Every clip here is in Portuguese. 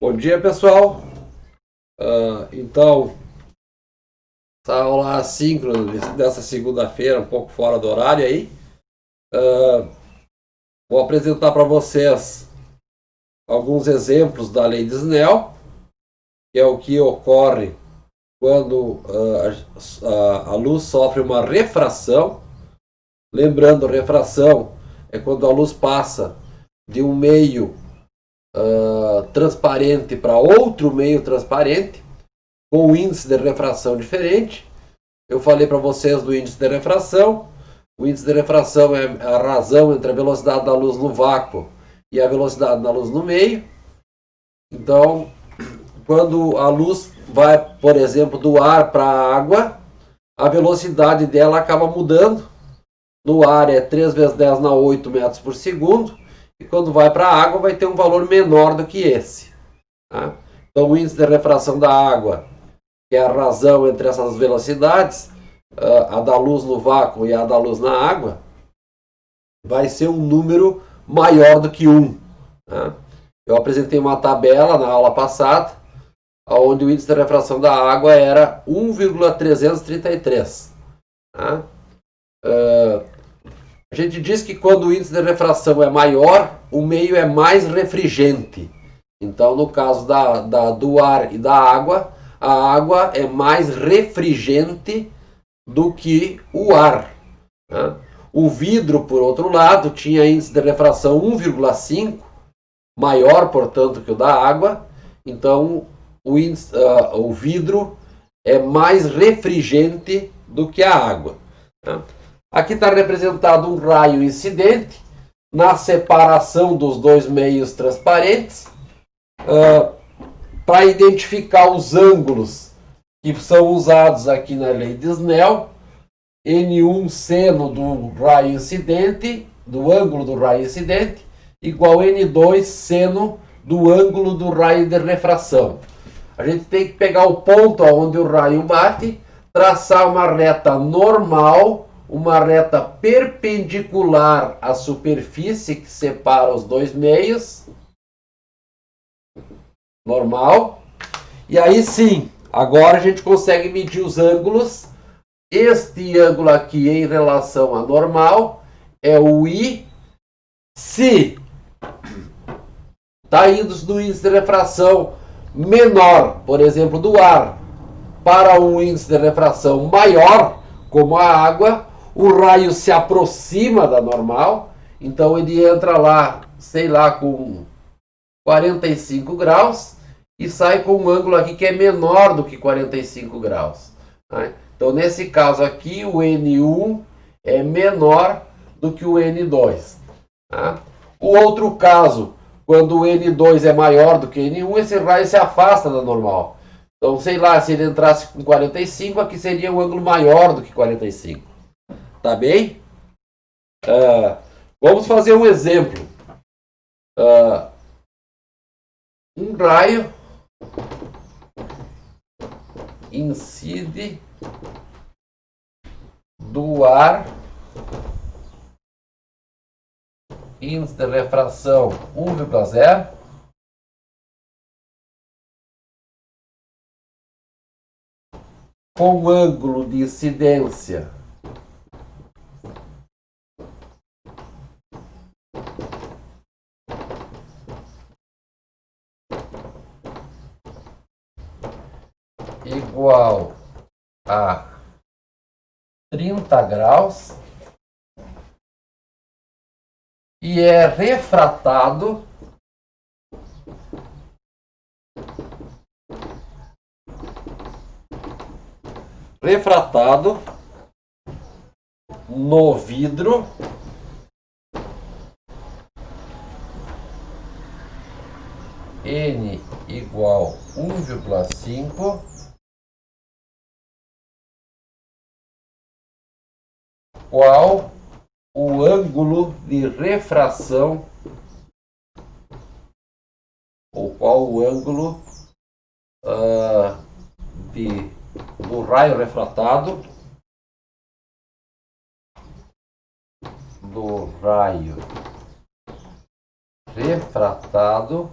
Bom dia, pessoal. Então, essa aula assíncrona dessa segunda-feira, um pouco fora do horário aí. Vou apresentar para vocês alguns exemplos da lei de Snell, que é o que ocorre quando a luz sofre uma refração. Lembrando, refração é quando a luz passa de um meio transparente para outro meio transparente, com um índice de refração diferente. Eu falei para vocês do índice de refração. O índice de refração é a razão entre a velocidade da luz no vácuo e a velocidade da luz no meio. Então, quando a luz vai, por exemplo, do ar para a água, a velocidade dela acaba mudando. No ar é 3 vezes 10 na 8 metros por segundo, e quando vai para a água vai ter um valor menor do que esse. Tá? Então, o índice de refração da água, que é a razão entre essas velocidades, a da luz no vácuo e a da luz na água, vai ser um número maior do que 1. Tá? Eu apresentei uma tabela na aula passada, onde o índice de refração da água era 1,333. Tá? A gente diz que quando o índice de refração é maior, o meio é mais refringente. Então, no caso do ar e da água, a água é mais refringente do que o ar. Né? O vidro, por outro lado, tinha índice de refração 1,5, maior, portanto, que o da água. Então, o vidro é mais refringente do que a água. Né? Aqui está representado um raio incidente na separação dos dois meios transparentes, para identificar os ângulos que são usados aqui na lei de Snell. N1 seno do raio incidente, do ângulo do raio incidente, igual N2 seno do ângulo do raio de refração. A gente tem que pegar o ponto onde o raio bate, traçar uma reta normal, uma reta perpendicular à superfície que separa os dois meios. Normal. E aí sim, agora a gente consegue medir os ângulos. Este ângulo aqui em relação à normal é o I. Se está indo do índice de refração menor, por exemplo, do ar, para um índice de refração maior, como a água, o raio se aproxima da normal, então ele entra lá, sei lá, com 45 graus e sai com um ângulo aqui que é menor do que 45 graus. Né? Então, nesse caso aqui, o N1 é menor do que o N2. Tá? O outro caso, quando o N2 é maior do que o N1, esse raio se afasta da normal. Então, sei lá, se ele entrasse com 45, aqui seria um ângulo maior do que 45. Tá bem? Vamos fazer um exemplo. Um raio incide do ar, índice de refração 1,0, com ângulo de incidência igual a 30 graus e é refratado no vidro N igual 1,5, qual o ângulo de refração, ou qual o ângulo do raio refratado, refratado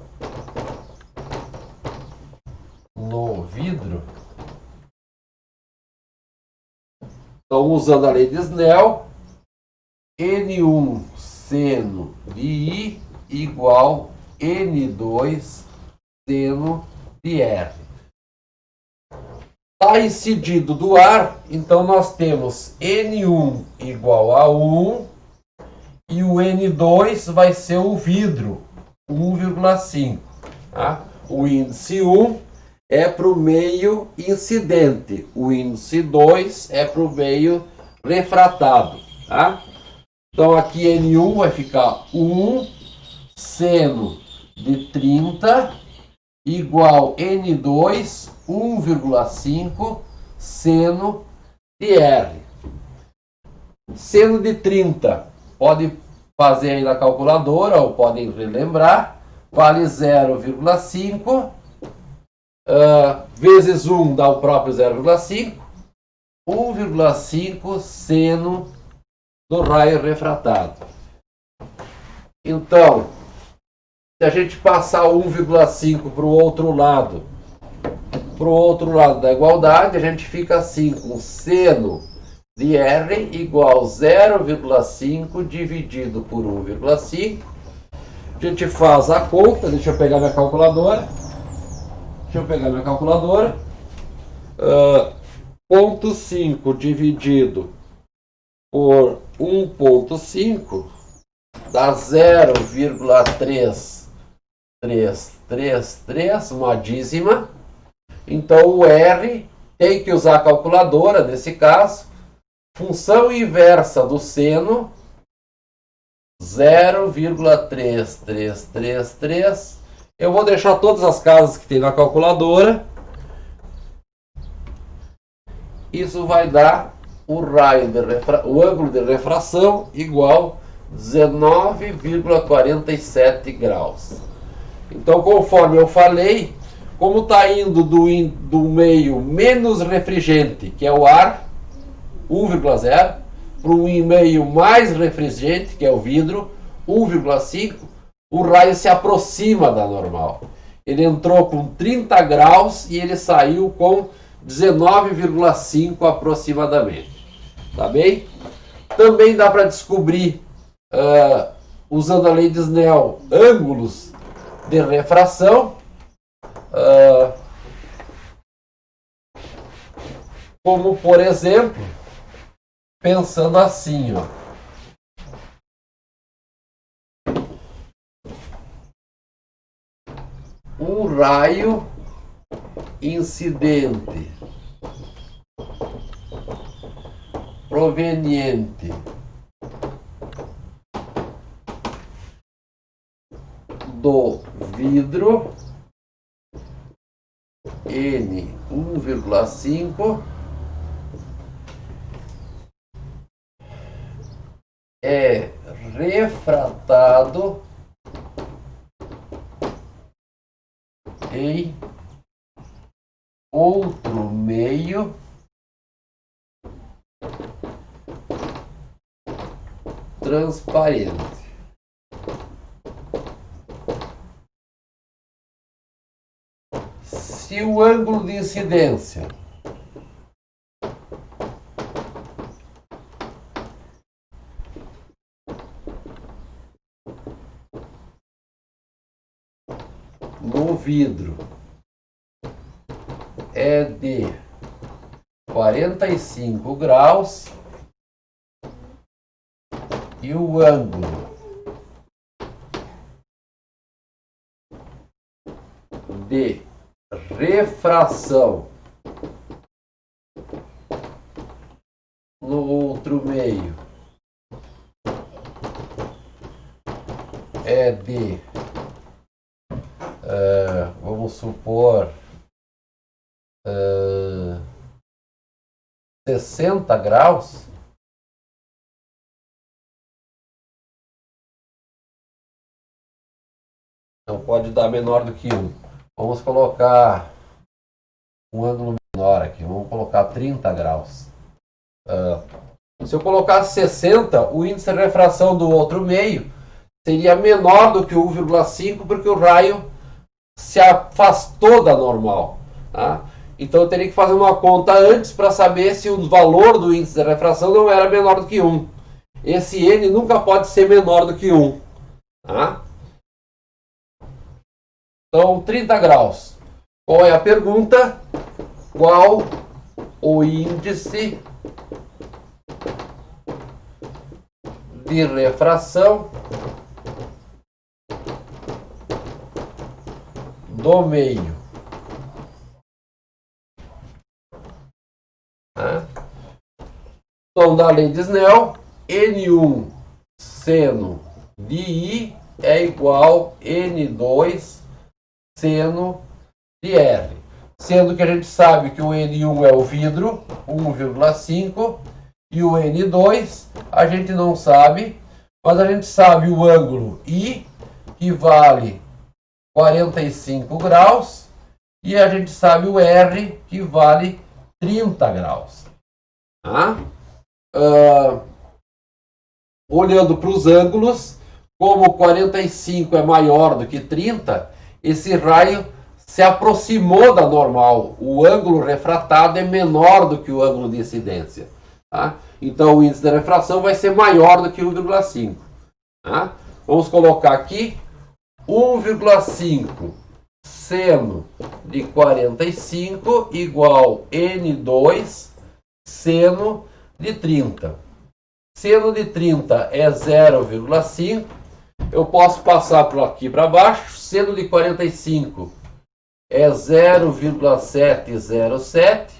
vidro. Então, usando a lei de Snell, N1 seno de I igual N2 seno de R. Está incidido do ar, então nós temos N1 igual a 1 e o N2 vai ser o vidro, 1,5. Tá? O índice 1 é para o meio incidente, o índice 2 é para o meio refratado. Tá? Então aqui N1 vai ficar 1 seno de 30 igual N2 1,5 seno de R. Seno de 30, pode fazer aí na calculadora ou podem relembrar, vale 0,5 vezes 1 dá o próprio 0,5, 1,5 seno do raio refratado. Então, se a gente passar 1,5 para o outro lado da igualdade, a gente fica assim, com seno de R igual 0,5 dividido por 1,5. A gente faz a conta, deixa eu pegar minha calculadora. 0,5 dividido por 1,5 dá 0,3333, uma dízima. Então o R tem que usar a calculadora, nesse caso, função inversa do seno, 0,3333. Eu vou deixar todas as casas que tem na calculadora. Isso vai dar o raio o ângulo de refração igual 19,47 graus. Então, conforme eu falei, como está indo do meio menos refrigerante, que é o ar, 1,0, para um meio mais refrigerante, que é o vidro, 1,5, o raio se aproxima da normal. Ele entrou com 30 graus e ele saiu com 19,5 aproximadamente. Tá bem? Também dá para descobrir, usando a lei de Snell, ângulos de refração. Como, por exemplo, pensando assim, ó. Um raio incidente proveniente do vidro N 1,5 é refratado em outro meio transparente. Se o ângulo de incidência no vidro é de 45 graus e o ângulo de refração no outro meio é de, vamos supor, 60 graus, não pode dar menor do que 1. Vamos colocar um ângulo menor aqui, vamos colocar 30 graus. Se eu colocasse 60, o índice de refração do outro meio seria menor do que 1,5, porque o raio se afastou da normal. Tá? Então eu teria que fazer uma conta antes para saber se o valor do índice de refração não era menor do que 1. Esse N nunca pode ser menor do que 1. Tá? Então, 30 graus. Qual é a pergunta? Qual o índice de refração do meio? Então, da lei de Snell, N1 seno de I é igual a N2 seno de R. Sendo que a gente sabe que o N1 é o vidro, 1,5, e o N2 a gente não sabe, mas a gente sabe o ângulo I, que vale 45 graus, e a gente sabe o R, que vale 30 graus. Tá? Olhando para os ângulos, como 45 é maior do que 30, esse raio se aproximou da normal. O ângulo refratado é menor do que o ângulo de incidência. Tá? Então o índice de refração vai ser maior do que 1,5. Tá? Vamos colocar aqui 1,5 seno de 45 igual N2 seno de 30. Seno de 30 é 0,5. Eu posso passar por aqui para baixo. Seno de 45 é 0,707.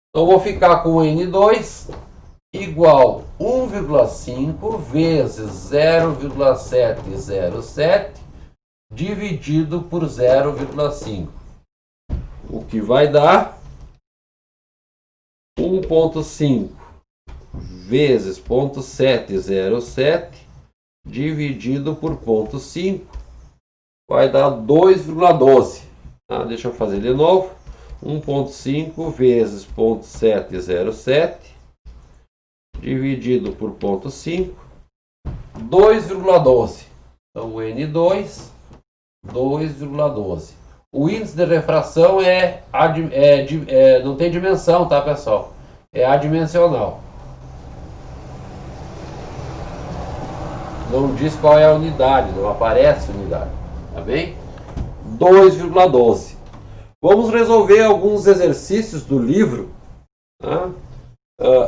Então vou ficar com N2 igual 1,5 vezes 0,707 dividido por 0,5. O que vai dar 1,5 vezes 0,707 dividido por 0,5 vai dar 2,12. Tá? Deixa eu fazer de novo. 1,5 vezes 0,707 dividido por 0,5, 2,12. Então o N2, 2,12. O índice de refração não tem dimensão, tá, pessoal? É adimensional. Não diz qual é a unidade, não aparece unidade, tá bem? 2,12. Vamos resolver alguns exercícios do livro, tá?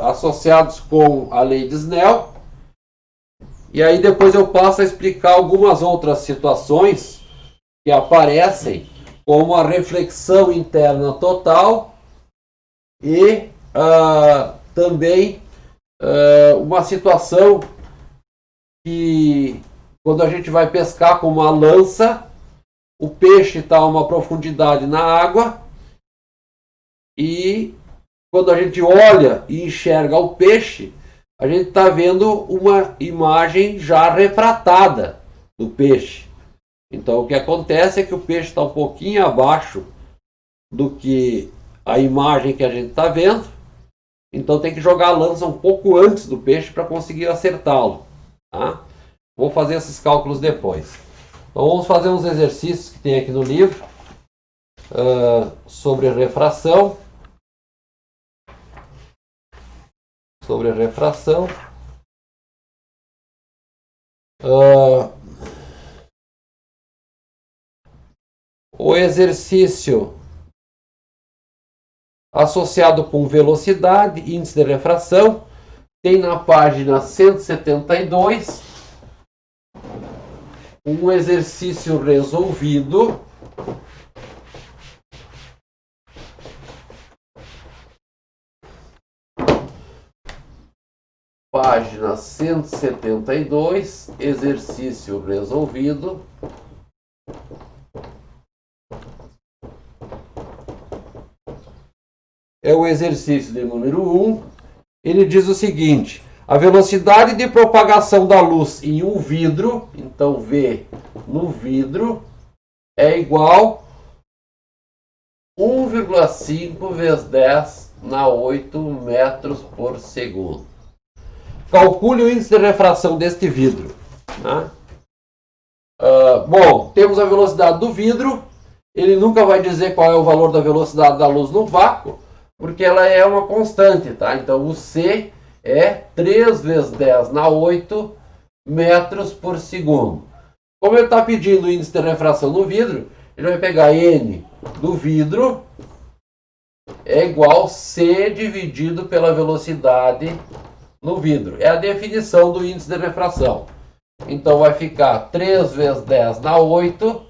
Associados com a lei de Snell. E aí depois eu passo a explicar algumas outras situações que aparecem, como a reflexão interna total e também uma situação que, quando a gente vai pescar com uma lança, o peixe está a uma profundidade na água e quando a gente olha e enxerga o peixe, a gente está vendo uma imagem já refratada do peixe. Então o que acontece é que o peixe está um pouquinho abaixo do que a imagem que a gente está vendo. Então tem que jogar a lança um pouco antes do peixe para conseguir acertá-lo. Tá? Vou fazer esses cálculos depois. Então vamos fazer uns exercícios que tem aqui no livro sobre refração. Sobre refração. O exercício associado com velocidade, índice de refração, tem na página 172 um exercício resolvido. Página 172, exercício resolvido. É o exercício de número 1. Ele diz o seguinte: a velocidade de propagação da luz em um vidro, então V no vidro, é igual a 1,5 vezes 10 na 8 metros por segundo. Calcule o índice de refração deste vidro. Né? Bom, temos a velocidade do vidro. ele nunca vai dizer qual é o valor da velocidade da luz no vácuo, porque ela é uma constante, tá? Então o C é 3 vezes 10 na 8 metros por segundo. Como ele está pedindo o índice de refração no vidro, ele vai pegar N do vidro é igual C dividido pela velocidade no vidro. É a definição do índice de refração. Então vai ficar 3 vezes 10 na 8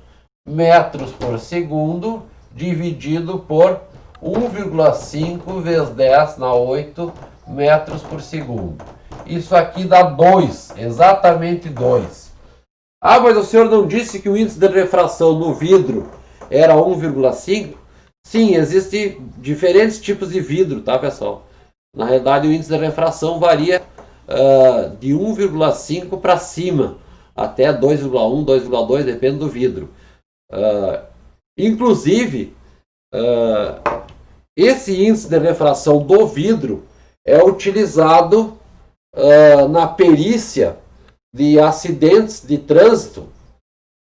metros por segundo dividido por 1,5 vezes 10 na 8 metros por segundo. Isso aqui dá 2, exatamente 2. Ah, mas o senhor não disse que o índice de refração no vidro era 1,5? Sim, existem diferentes tipos de vidro, tá, pessoal? Na realidade, o índice de refração varia de 1,5 para cima, até 2,1, 2,2, depende do vidro. Inclusive, esse índice de refração do vidro é utilizado na perícia de acidentes de trânsito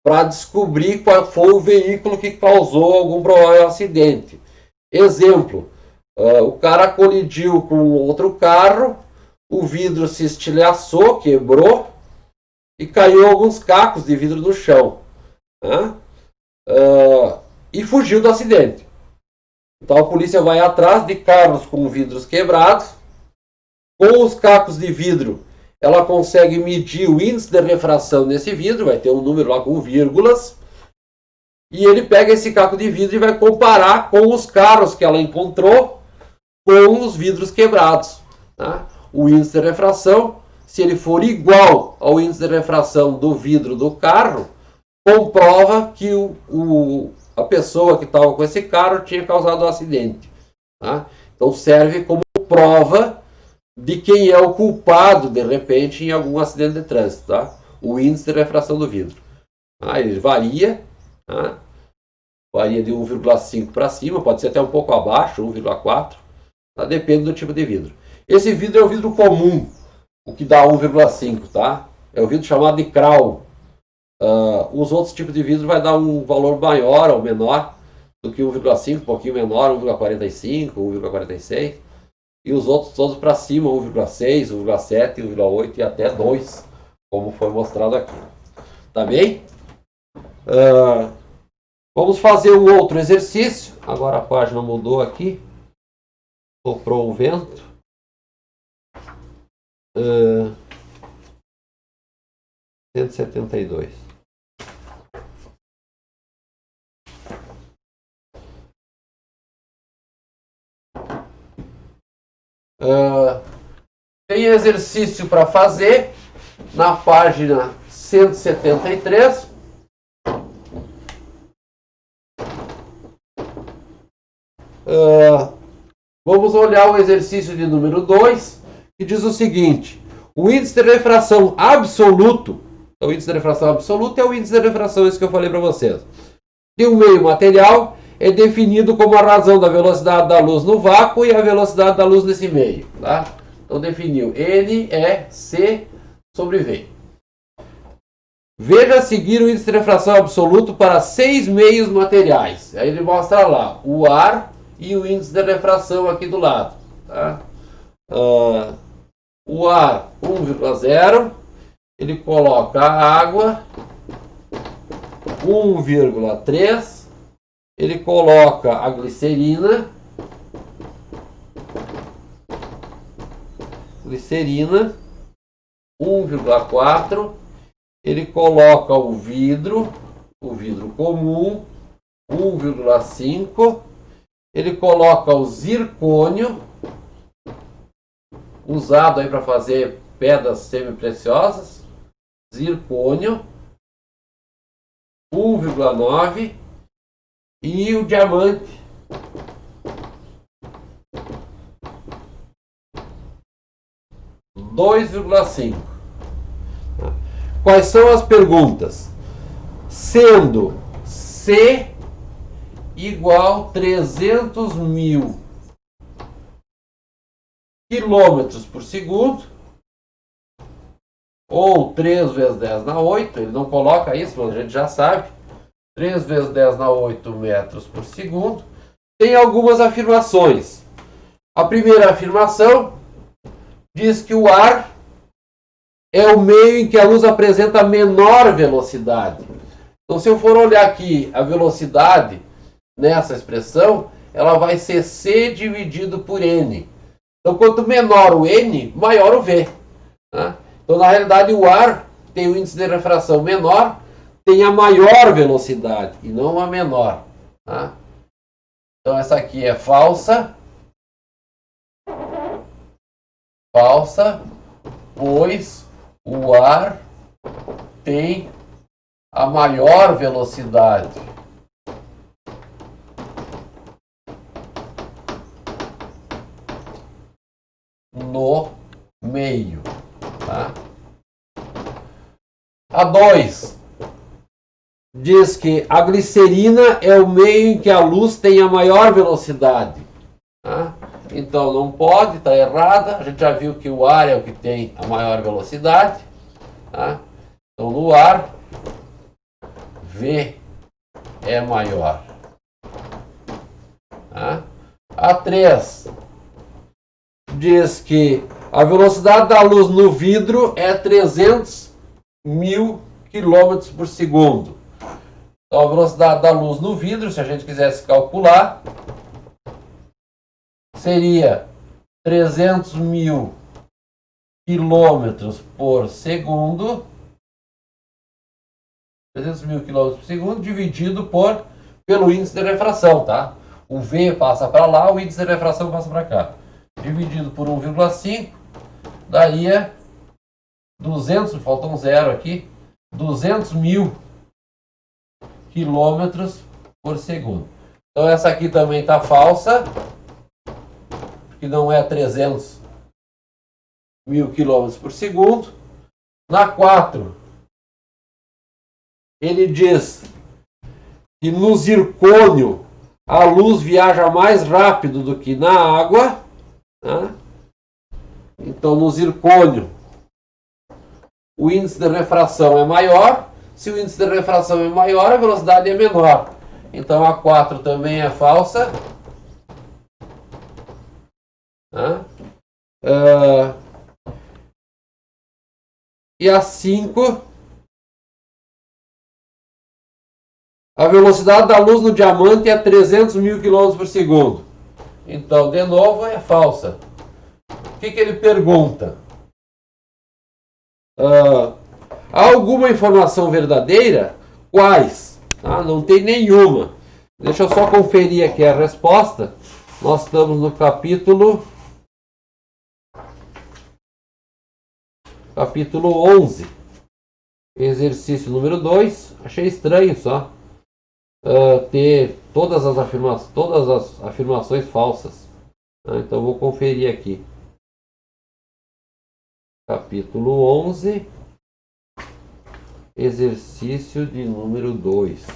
para descobrir qual foi o veículo que causou algum provável acidente. Exemplo, o cara colidiu com outro carro, o vidro se estilhaçou, quebrou e caiu alguns cacos de vidro no chão. Né? E fugiu do acidente. Então a polícia vai atrás de carros com vidros quebrados. Com os cacos de vidro, ela consegue medir o índice de refração nesse vidro, vai ter um número lá com vírgulas, e ele pega esse caco de vidro e vai comparar com os carros que ela encontrou com os vidros quebrados. Tá? O índice de refração, se ele for igual ao índice de refração do vidro do carro, comprova que a pessoa que estava com esse carro tinha causado o acidente. Tá? Então serve como prova de quem é o culpado, de repente, em algum acidente de trânsito. Tá? O índice de refração do vidro. Tá? Ele varia, tá? Varia de 1,5 para cima, pode ser até um pouco abaixo, 1,4, tá? Depende do tipo de vidro. Esse vidro é o vidro comum, o que dá 1,5, tá? É o vidro chamado de Krau. Os outros tipos de vidro vai dar um valor maior ou menor do que 1,5, um pouquinho menor, 1,45, 1,46. E os outros todos para cima, 1,6, 1,7, 1,8 e até 2, como foi mostrado aqui. Tá bem? Vamos fazer um outro exercício. Agora a página mudou aqui. Soprou o vento. 172. Tem exercício para fazer na página 173. Vamos olhar o exercício de número 2, que diz o seguinte: o índice de refração absoluto, o índice de refração absoluto é o índice de refração, isso que eu falei para vocês, de um meio material é definido como a razão da velocidade da luz no vácuo e a velocidade da luz nesse meio. Tá? Então definiu, N é C sobre V. Veja a seguir o índice de refração absoluto para 6 meios materiais. Aí ele mostra lá o ar e o índice de refração aqui do lado. Tá? O ar 1,0, ele coloca a água 1,3, ele coloca a glicerina 1,4, ele coloca o vidro comum 1,5, ele coloca o zircônio, usado aí para fazer pedras semi-preciosas, zircônio 1,9 e o diamante 2,5. Quais são as perguntas? Sendo C igual 300.000 quilômetros por segundo, ou 3 vezes 10 na 8, ele não coloca isso, mas a gente já sabe. 3 vezes 10 na 8 metros por segundo, tem algumas afirmações. A primeira afirmação diz que o ar é o meio em que a luz apresenta menor velocidade. Então, se eu for olhar aqui a velocidade nessa expressão, ela vai ser C dividido por N. Então, quanto menor o N, maior o V. Tá? Então, na realidade, o ar tem o índice de refração menor, tem a maior velocidade e não a menor. Tá? Então, essa aqui é falsa. Falsa, pois o ar tem a maior velocidade. No meio. Tá? A 2 diz que a glicerina é o meio em que a luz tem a maior velocidade. Tá? Então não pode, está errada. A gente já viu que o ar é o que tem a maior velocidade. Tá? Então no ar, V é maior. Tá? A 3 diz que a velocidade da luz no vidro é 300.000 km por segundo. Então, a velocidade da luz no vidro, se a gente quisesse calcular, seria 300.000 km por segundo. 300.000 km por segundo dividido pelo índice de refração, tá? O V passa para lá, o índice de refração passa para cá. Dividido por 1,5, daria 200, faltou um zero aqui, 200.000 quilômetros por segundo. Então essa aqui também está falsa, porque não é 300.000 quilômetros por segundo. Na 4, ele diz que no zircônio a luz viaja mais rápido do que na água. Tá? Então no zircônio o índice de refração é maior. Se o índice de refração é maior, a velocidade é menor. Então a 4 também é falsa. Tá? E a 5, a velocidade da luz no diamante é 300.000 km por segundo. Então, de novo, é falsa. O que ele pergunta? Há alguma informação verdadeira? Quais? Não tem nenhuma. Deixa eu só conferir aqui a resposta. Nós estamos no capítulo 11. Exercício número 2. Achei estranho só ter todas as afirmações falsas. Então vou conferir aqui. Capítulo 11, exercício de número 2.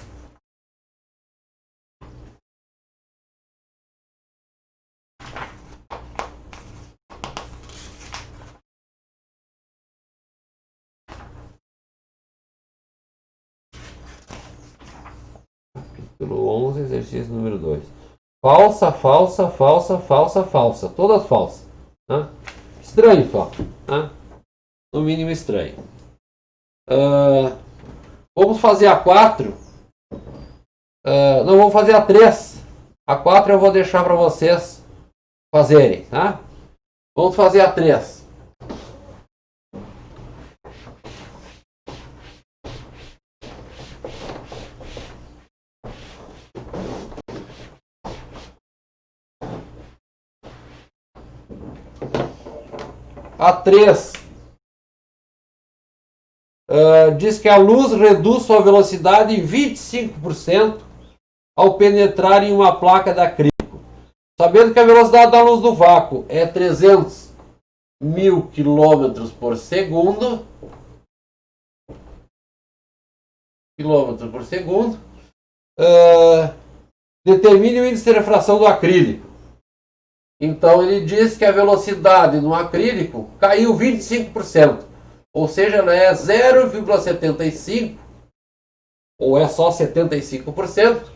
Capítulo 11, exercício número 2. Falsa, falsa, falsa, falsa, falsa. Todas falsas. Estranho só. No mínimo estranho. Vamos fazer a 4. Não, vamos fazer a 3. A 4 eu vou deixar para vocês fazerem, tá? Vamos fazer a 3. A 3 diz que a luz reduz sua velocidade em 25% ao penetrar em uma placa de acrílico. Sabendo que a velocidade da luz do vácuo é 300.000 km por segundo, determine o índice de refração do acrílico. Então ele diz que a velocidade no acrílico caiu 25%. Ou seja, ela é 0,75 Ou é só 75%?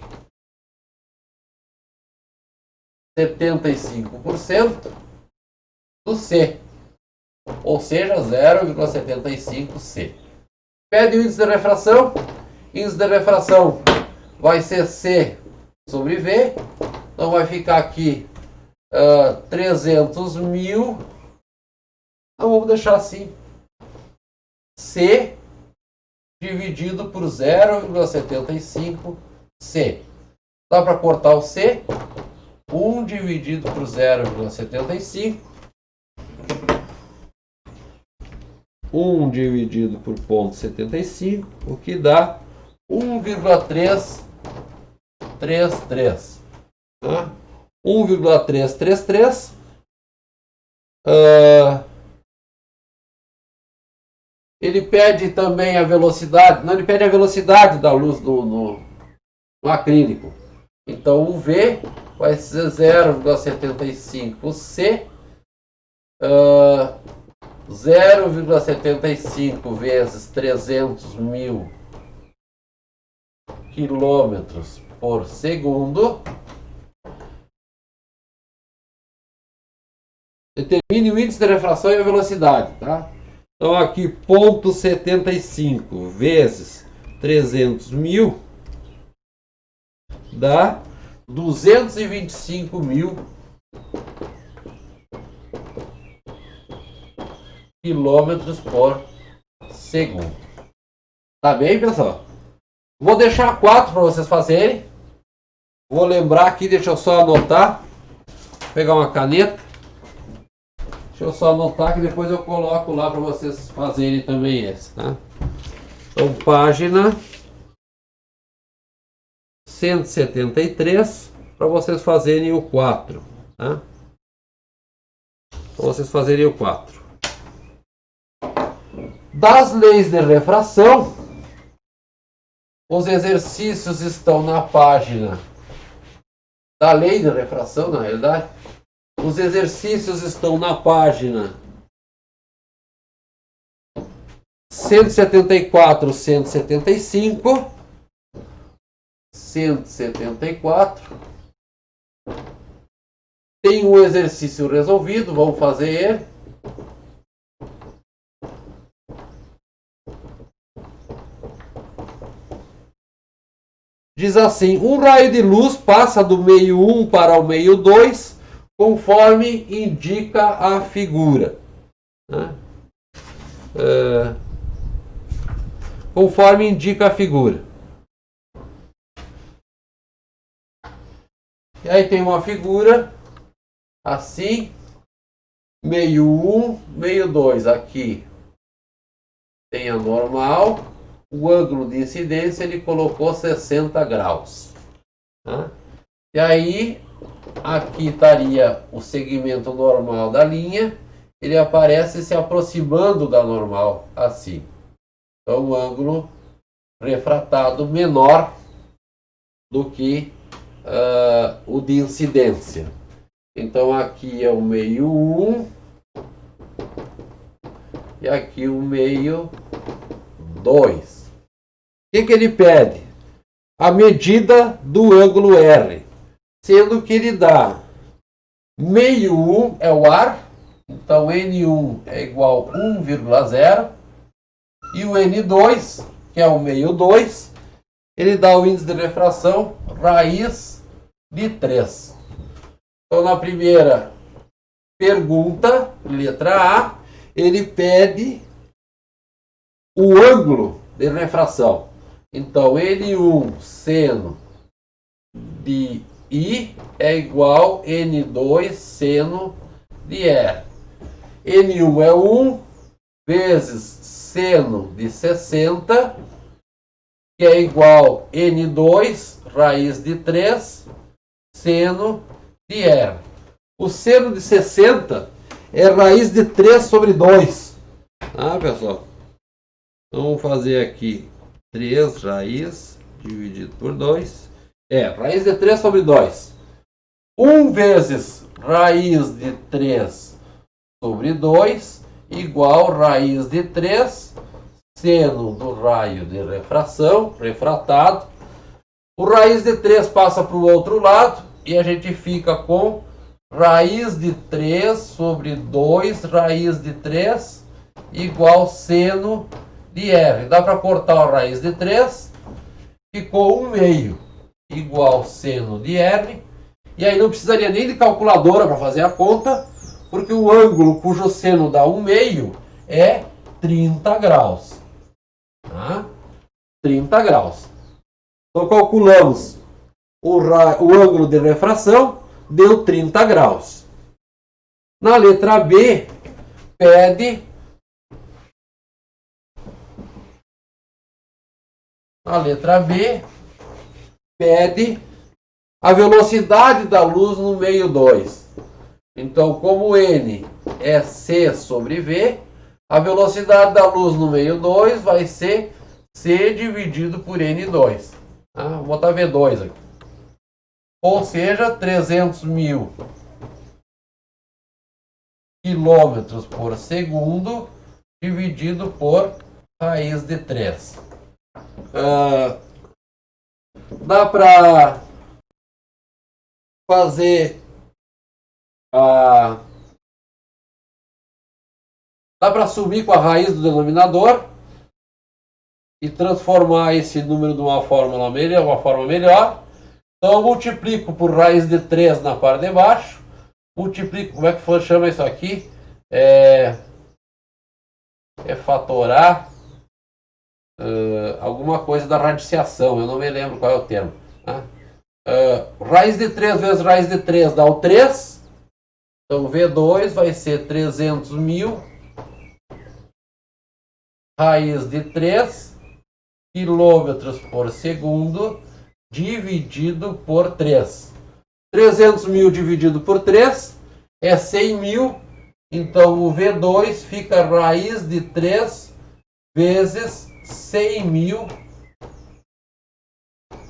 75% do C, ou seja, 0,75C. Pede o índice de refração. Índice de refração vai ser C sobre V. Então vai ficar aqui 300 mil. Então vamos deixar assim. C dividido por 0,75C. Dá para cortar o C. 1 dividido por 0,75. 1 dividido por 0,75, o que dá 1,333. Tá? 1,333. Ele pede também a velocidade. Não, ele pede a velocidade da luz no acrílico. Então o V vai ser 0,75C. 0,75 vezes 300 mil quilômetros por segundo. Determine o índice de refração e a velocidade, tá? Então aqui 0,75 vezes 300 mil dá 225 mil quilômetros por segundo. Tá bem, pessoal? Vou deixar 4 para vocês fazerem. Vou lembrar aqui, deixa eu só anotar. Vou pegar uma caneta. Deixa eu só anotar que depois eu coloco lá para vocês fazerem também esse, tá? Então, página 173 para vocês fazerem o 4, tá? Para vocês fazerem o 4. Das leis de refração, os exercícios estão na página da lei de refração, na realidade. Os exercícios estão na página 174, 175, 174. Tem um exercício resolvido, vamos fazer ele. Diz assim: um raio de luz passa do meio 1 para o meio 2, conforme indica a figura. Conforme indica a figura. E aí tem uma figura assim, meio 1, meio 2. Aqui tem a normal. O ângulo de incidência ele colocou 60 graus. Tá? E aí, aqui estaria o segmento normal da linha. Ele aparece se aproximando da normal, assim. Então, o ângulo refratado menor do que o de incidência. Então, aqui é o meio 1 e aqui o meio 2. O que ele pede? A medida do ângulo R, sendo que ele dá meio 1 é o ar, então N1 é igual a 1,0, e o N2, que é o meio 2, ele dá o índice de refração raiz de 3. Então, na primeira pergunta, letra A, ele pede o ângulo de refração. Então, N1 seno de I é igual a N2 seno de R. N1 é 1 vezes seno de 60, que é igual a N2 raiz de 3 seno de R. O seno de 60 é raiz de 3 sobre 2. Tá, pessoal? Então, vamos fazer aqui 3 raiz dividido por 2. Raiz de 3 sobre 2. 1 vezes raiz de 3 sobre 2 igual raiz de 3 seno do raio de refração, refratado. O raiz de 3 passa para o outro lado e a gente fica com raiz de 3 sobre 2 raiz de 3 igual seno de R. Dá para cortar a raiz de 3, ficou 1/2 igual seno de R. E aí não precisaria nem de calculadora para fazer a conta, porque o ângulo cujo seno dá 1/2 é 30 graus. Tá? 30 graus. Então calculamos o ângulo de refração, deu 30 graus. Na letra B, pede a velocidade da luz no meio 2. Então, como N é C sobre V, a velocidade da luz no meio 2 vai ser C dividido por N2. Vou botar V2 aqui. Ou seja, 300.000 quilômetros por segundo dividido por raiz de 3. Dá para fazer dá para subir com a raiz do denominador e transformar esse número de uma forma melhor. Então eu multiplico por raiz de 3 na parte de baixo, multiplico, como é que chama isso aqui? É fatorar alguma coisa da radiciação, eu não me lembro qual é o termo. Tá? Raiz de 3 vezes raiz de 3 dá o 3, então V2 vai ser 300.000 raiz de 3 quilômetros por segundo dividido por 3. 300.000 dividido por 3 é 100.000, então o V2 fica raiz de 3 vezes 100.000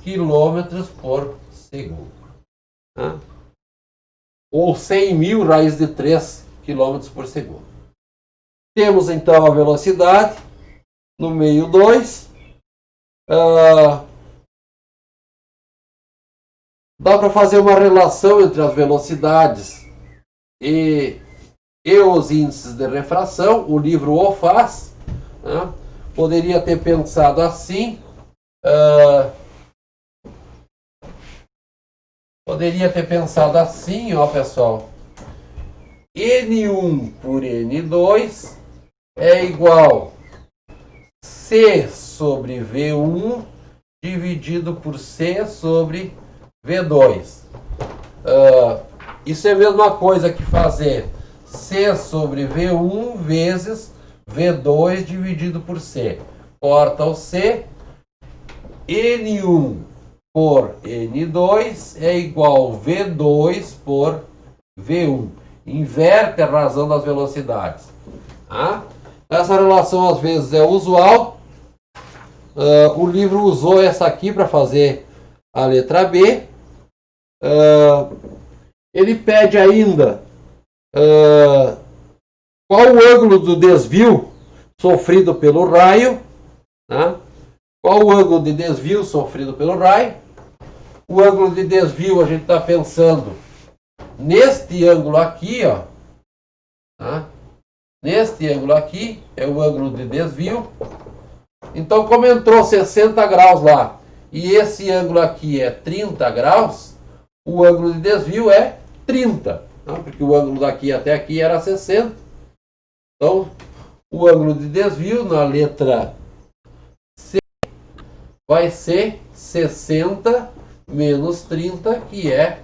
quilômetros por segundo. Ou 100.000 raiz de 3 quilômetros por segundo. Temos então a velocidade no meio 2. Dá para fazer uma relação entre as velocidades e os índices de refração. O livro o faz. Poderia ter pensado assim. Ó, pessoal. N1 por N2 é igual C sobre V1 dividido por C sobre V2. Isso é a mesma coisa que fazer C sobre V1 vezes V2 dividido por C. Corta o C. N1 por N2 é igual V2 por V1. Inverte a razão das velocidades. Essa relação às vezes é usual. O livro usou essa aqui para fazer a letra B. Ele pede ainda qual o ângulo do desvio sofrido pelo raio. Qual o ângulo de desvio sofrido pelo raio? O ângulo de desvio a gente está pensando neste ângulo aqui, ó. Neste ângulo aqui é o ângulo de desvio. Então, como entrou 60 graus lá e esse ângulo aqui é 30 graus, o ângulo de desvio é 30, porque o ângulo daqui até aqui era 60. Então, o ângulo de desvio na letra C vai ser 60 menos 30, que é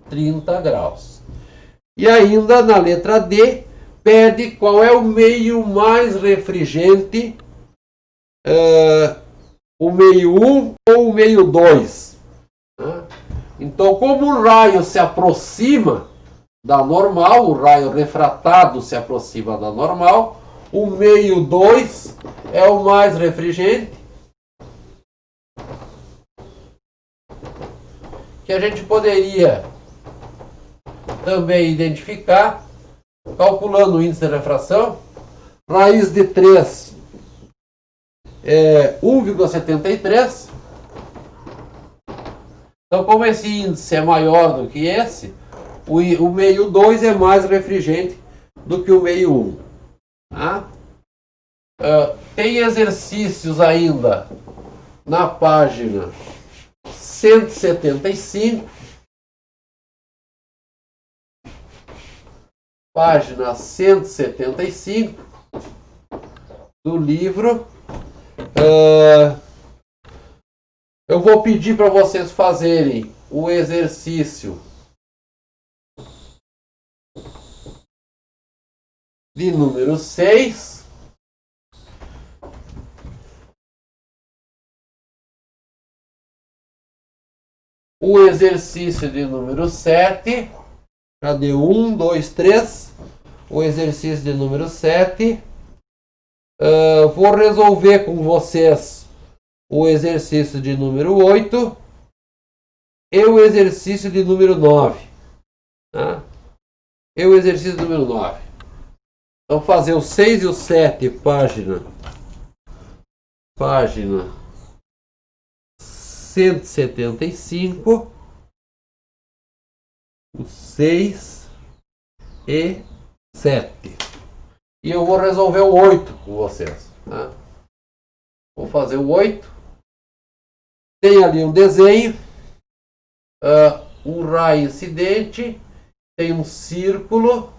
30 graus. E ainda na letra D, pede qual é o meio mais refringente, o meio 1 ou o meio 2. Então, como o raio se aproxima da normal, o raio refratado se aproxima da normal, o meio 2 é o mais refringente, que a gente poderia também identificar calculando o índice de refração. Raiz de 3 é 1,73. Então, como esse índice é maior do que esse, o meio 2 é mais refringente do que o meio 1. Tá? Tem exercícios ainda na página 175. Página 175 do livro. Eu vou pedir para vocês fazerem o exercício de número 6. O exercício de número 7. Cadê? 1, 2, 3. O exercício de número 7. Vou resolver com vocês o exercício de número 8 e o exercício de número 9. Tá? E o exercício de número 9. Então, fazer o 6 e o 7, página 175. O 6 e 7. E eu vou resolver o 8 com vocês. Tá? Vou fazer o 8. Tem ali um desenho. Um raio incidente. Tem um círculo.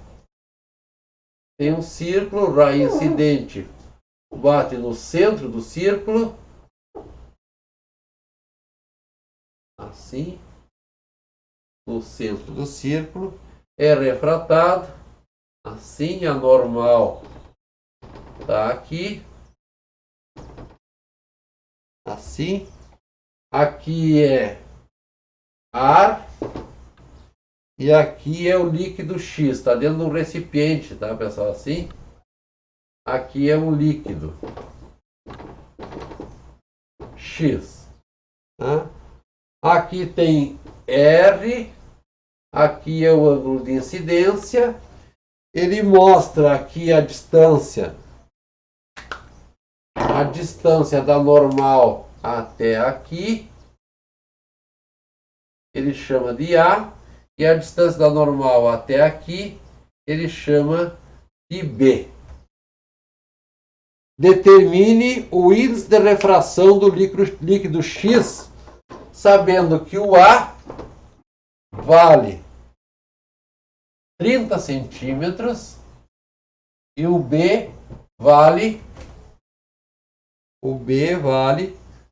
O raio incidente bate no centro do círculo. Assim. No centro do círculo. É refratado. Assim, a normal está aqui. Assim. Aqui é ar. E aqui é o líquido X. Está dentro de um recipiente, tá, pessoal? Assim. Aqui é um líquido X. Tá? Aqui tem R. Aqui é o ângulo de incidência. Ele mostra aqui a distância da normal até aqui. Ele chama de A. E a distância da normal até aqui, ele chama de B. Determine o índice de refração do líquido X, sabendo que o A vale 30 centímetros e o B vale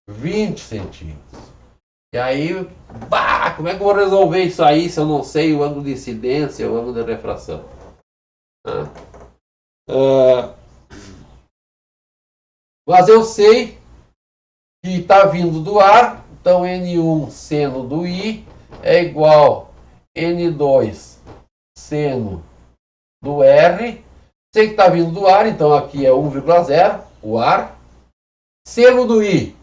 20 centímetros. E aí, como é que eu vou resolver isso aí se eu não sei o ângulo de incidência, o ângulo de refração? Mas eu sei que está vindo do ar, então N1 seno do I é igual a N2 seno do R. Sei que está vindo do ar, então aqui é 1,0, o ar. Seno do I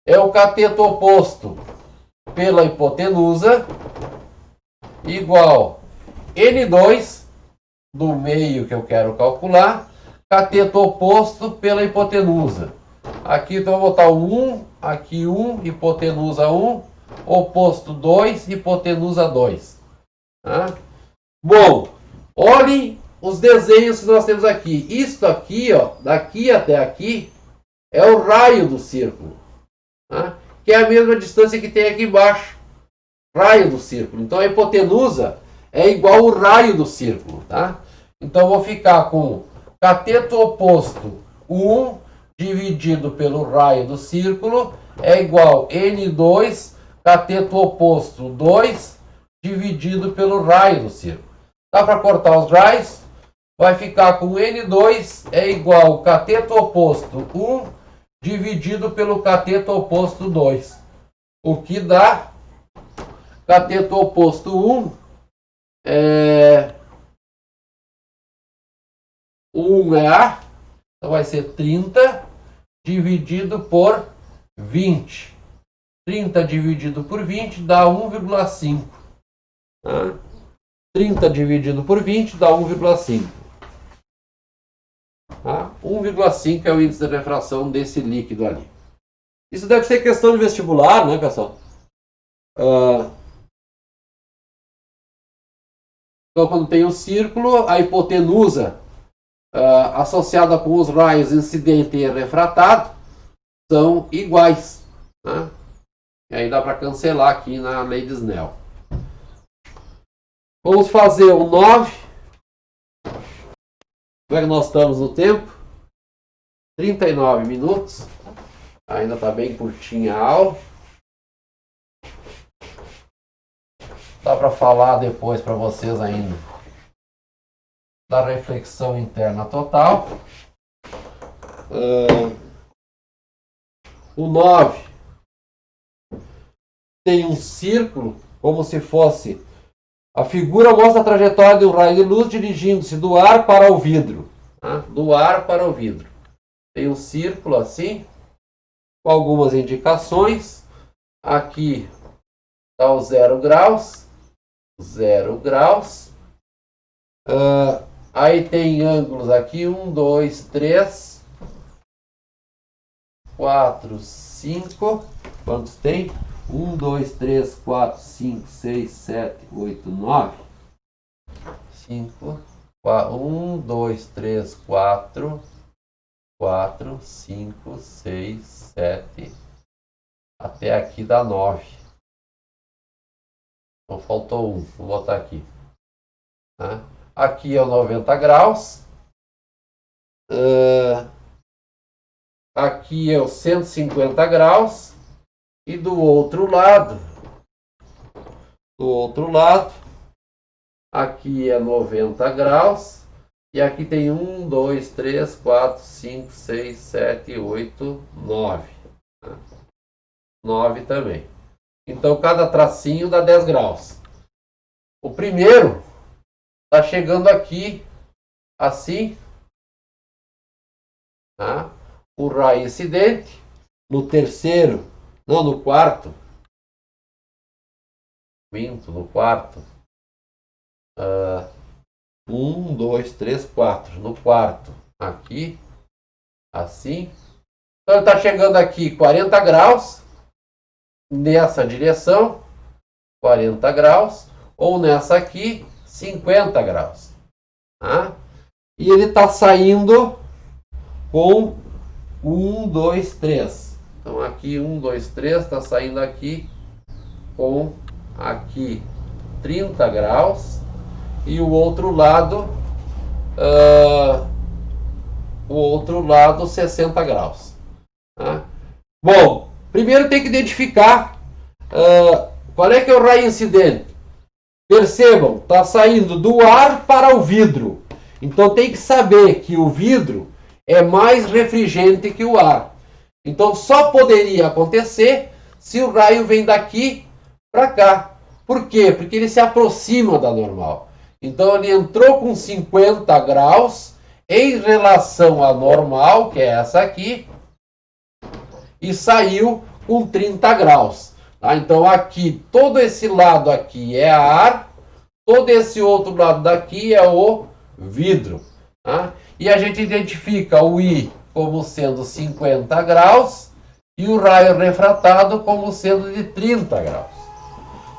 é o cateto oposto pela hipotenusa, igual N2 do meio que eu quero calcular, cateto oposto pela hipotenusa. Aqui então eu vou botar o 1, aqui 1, hipotenusa 1, oposto 2, hipotenusa 2. Tá? Bom, olhem os desenhos que nós temos aqui. Isto aqui, ó, daqui até aqui, é o raio do círculo. Tá? Que é a mesma distância que tem aqui embaixo. Raio do círculo. Então a hipotenusa é igual ao raio do círculo. Tá? Então eu vou ficar com cateto oposto 1 dividido pelo raio do círculo é igual a N2 cateto oposto 2 dividido pelo raio do círculo. Dá para cortar os raios? Vai ficar com N2 é igual a cateto oposto 1 dividido pelo cateto oposto 2. O que dá cateto oposto 1 1 é A, então vai ser 30 dividido por 20. 30 dividido por 20 dá 1,5. Tá? 30 dividido por 20 dá 1,5. Tá? 1,5 é o índice de refração desse líquido ali. Isso deve ser questão de vestibular, né, pessoal? Então, quando tem um círculo, a hipotenusa associada com os raios incidente e refratado são iguais, né? E aí dá para cancelar aqui na lei de Snell. Vamos fazer o 9. Como é que nós estamos no tempo? 39 minutos. Ainda está bem curtinha a aula. Dá para falar depois para vocês ainda da reflexão interna total. O 9 tem um círculo, como se fosse... A figura mostra a trajetória de um raio de luz dirigindo-se do ar para o vidro. Tá? Do ar para o vidro. Tem um círculo assim, com algumas indicações. Aqui está o 0 graus. 0 graus. Aí tem ângulos aqui, 1, 2, 3, 4, 5. Quantos tem? 1, 2, 3, 4, 5, 6, 7, 8, 9. 5, 1, 2, 3, 4, 4, 5, 6, 7. Até aqui dá 9. Então faltou 1. Vou botar aqui. Tá? Aqui é o 90 graus. Aqui é o 150 graus. E do outro lado, aqui é 90 graus. E aqui tem 1, 2, 3, 4, 5, 6, 7, 8, 9. 9 também. Então, cada tracinho dá 10 graus. O primeiro está chegando aqui, assim. Tá? O raio incidente. No terceiro, não, no quarto. Minto, no quarto. 1, 2, 3, 4. No quarto, aqui, assim. Então, ele está chegando aqui 40 graus. Nessa direção, 40 graus. Ou nessa aqui, 50 graus. Tá? E ele está saindo com 1, 2, 3. Então aqui 1, 2, 3 está saindo aqui com aqui 30 graus. E o outro lado 60 graus. Tá? Bom, primeiro tem que identificar qual é que é o raio incidente. Percebam, está saindo do ar para o vidro. Então tem que saber que o vidro é mais refrigerante que o ar. Então só poderia acontecer se o raio vem daqui para cá. Por quê? Porque ele se aproxima da normal. Então ele entrou com 50 graus em relação à normal, que é essa aqui, e saiu com 30 graus. Tá? Então aqui, todo esse lado aqui é ar, todo esse outro lado daqui é o vidro. Tá? E a gente identifica o I como sendo 50 graus e o raio refratado como sendo de 30 graus.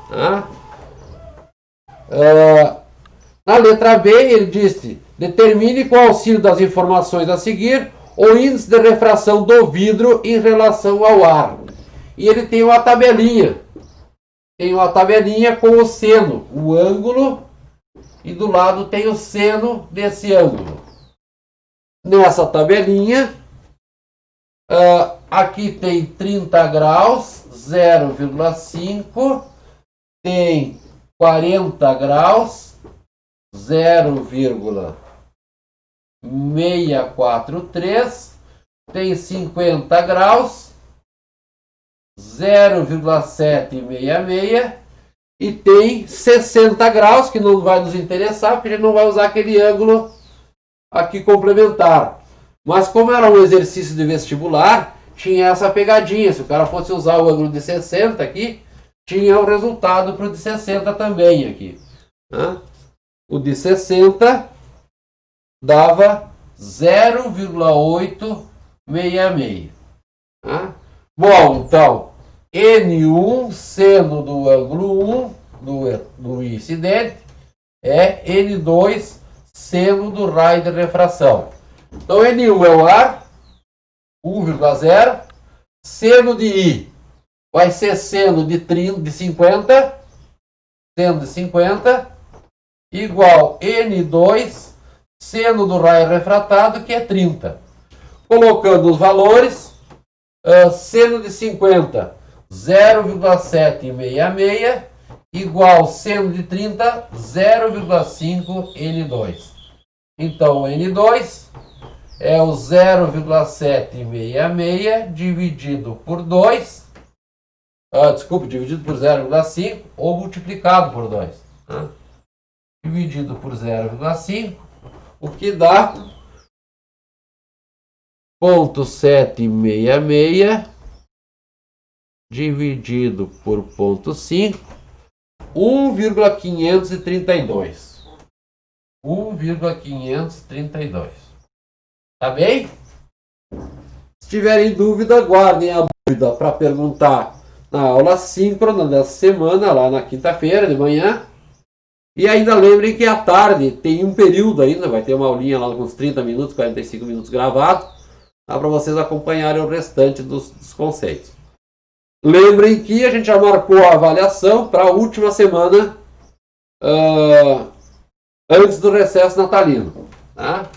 Tá? Na letra B, ele disse: determine com o auxílio das informações a seguir o índice de refração do vidro em relação ao ar. E ele tem uma tabelinha. Tem uma tabelinha com o seno, o ângulo, e do lado tem o seno desse ângulo. Nessa tabelinha, aqui tem 30 graus, 0,5, tem 40 graus, 0,643, tem 50 graus, 0,766 e tem 60 graus, que não vai nos interessar, porque a gente não vai usar aquele ângulo aqui complementar. Mas como era um exercício de vestibular, tinha essa pegadinha. Se o cara fosse usar o ângulo de 60 aqui, tinha o resultado para o de 60 também aqui. Né? O de 60 dava 0,866. Tá? Bom, então, N1 seno do ângulo 1 do incidente é N2 seno do raio de refração. Então, N1 é o ar, 1,0. Seno de I vai ser seno de 50, seno de 50, igual N2 seno do raio refratado, que é 30. Colocando os valores, seno de 50, 0,766, igual seno de 30, 0,5 N2. Então, N2 é o 0,766 dividido por 2, dividido por 0,5 ou multiplicado por 2. Né? Dividido por 0,5, o que dá 0,766 dividido por 0,5, 1,532. 1,532. Tá bem? Se tiverem dúvida, guardem a dúvida para perguntar na aula síncrona dessa semana, lá na quinta-feira de manhã. E ainda lembrem que à tarde tem um período ainda, vai ter uma aulinha lá com uns 30 minutos, 45 minutos gravado, para vocês acompanharem o restante dos conceitos. Lembrem que a gente já marcou a avaliação para a última semana antes do recesso natalino. Tá?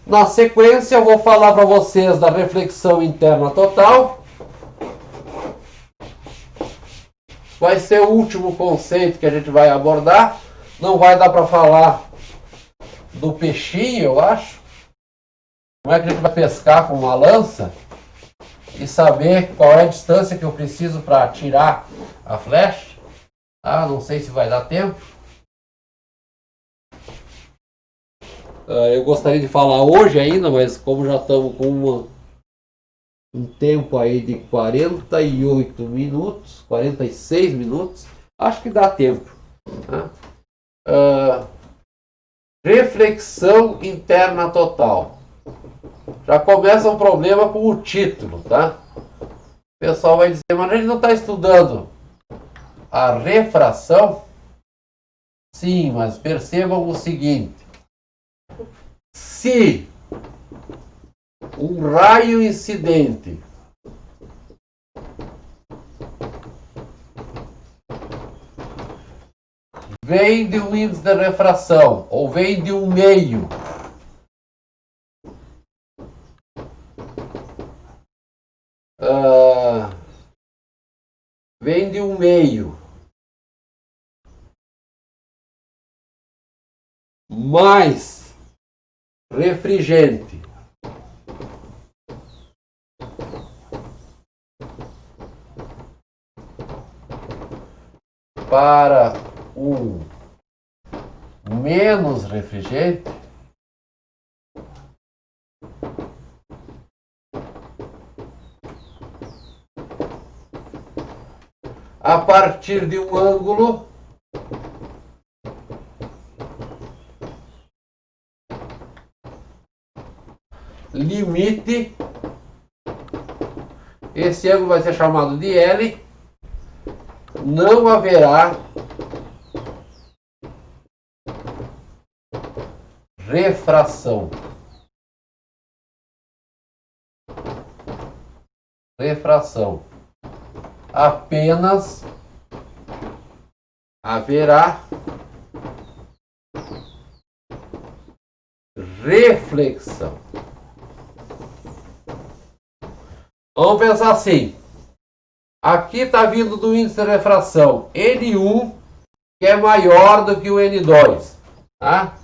Na sequência, eu vou falar para vocês da reflexão interna total. Vai ser o último conceito que a gente vai abordar. Não vai dar para falar do peixinho, eu acho. Como é que a gente vai pescar com uma lança e saber qual é a distância que eu preciso para atirar a flecha? Não sei se vai dar tempo. Eu gostaria de falar hoje ainda, mas como já estamos com um tempo aí de 48 minutos, 46 minutos, acho que dá tempo. Né? Reflexão interna total. Já começa um problema com o título, tá? O pessoal vai dizer, mas a gente não está estudando a refração? Sim, mas percebam o seguinte. Se um raio incidente vem de um índice de refração ou vem de um meio mais refrigerante para um menos refrigerante, a partir de um ângulo limite, esse ângulo vai ser chamado de L, não haverá refração. Apenas haverá reflexão. Vamos pensar assim. Aqui está vindo do índice de refração N1, que é maior do que o N2. Tá?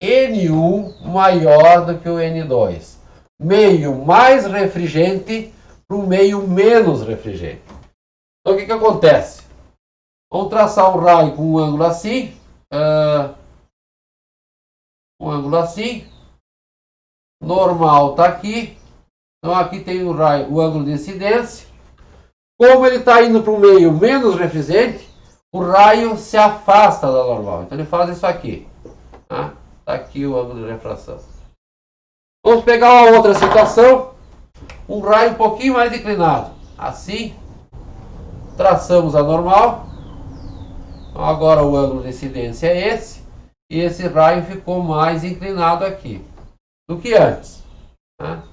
N1 maior do que o N2. Meio mais refrigerante para o meio menos refrigerante. Então o que acontece? Vamos traçar um raio com um ângulo assim. Normal está aqui. Então aqui tem o raio, o ângulo de incidência. Como ele está indo para o meio menos refrigerante, o raio se afasta da normal. Então ele faz isso aqui. Tá? Tá aqui o ângulo de refração. Vamos pegar uma outra situação. Um raio um pouquinho mais inclinado. Assim. Traçamos a normal. Então, agora o ângulo de incidência é esse. E esse raio ficou mais inclinado aqui do que antes. Tá?